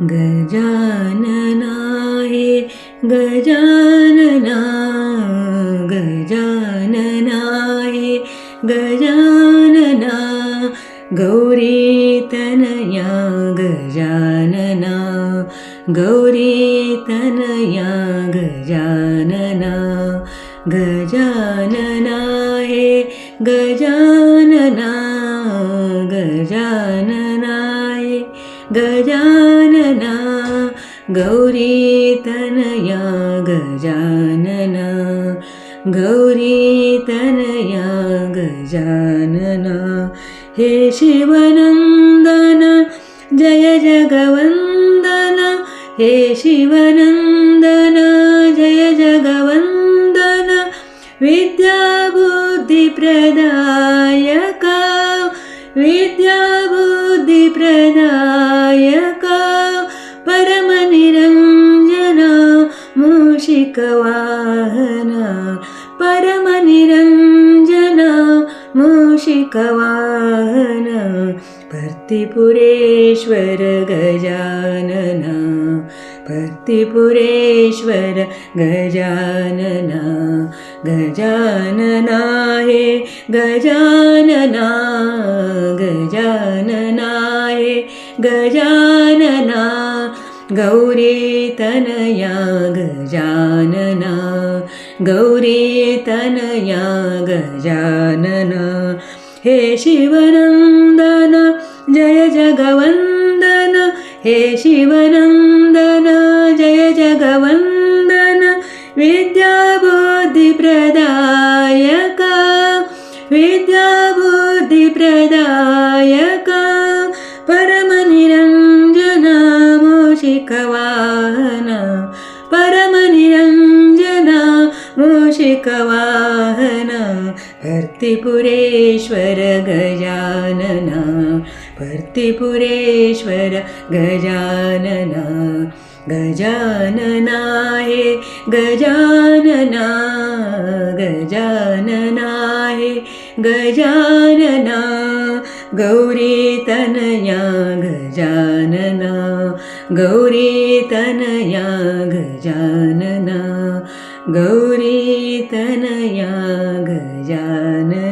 गजानना हे गजानना गजानना हे गजानना गौरीतनया गजानना गौरीतनया गजानना गजानना हे गजानना गजानना हे गजानना गौरीतनया गजानना गौरीतनया गजानना हे शिवनन्दन जय जगवन्दन हे शिवनन्दन जय जगवन्दन विद्याबुद्धिप्रदायका विद्याबुद्धिप्रदायका परमनिरञ्जना मूषिकवाहना परमनिरञ्जना मूषिकवाहना भर्तिपुरेश्वर गजानना भर्तिपुरेश्वर गजानना गजानना हे गजानना गजानना हे गजानना गौरीतनया गजानना गौरीतनया गजानना हे शिवनन्दन जय जगवन्दन हे शिवनन्दन जय जगवन्दन विद्याबुद्धिप्रदायका विद्याबुद्धिप्रदायका परमनिरञ्जना मूषिकवाहना परमनिरञ्जना मूषिकवाहना भर्तिपुरेश्वर गजानना भर्तिपुरेश्वर गजानना गजानना हे गजानना गजानना हे गजानना गौरीतनया गजानना गौरीतनया गजानना गौरीतनया गजानना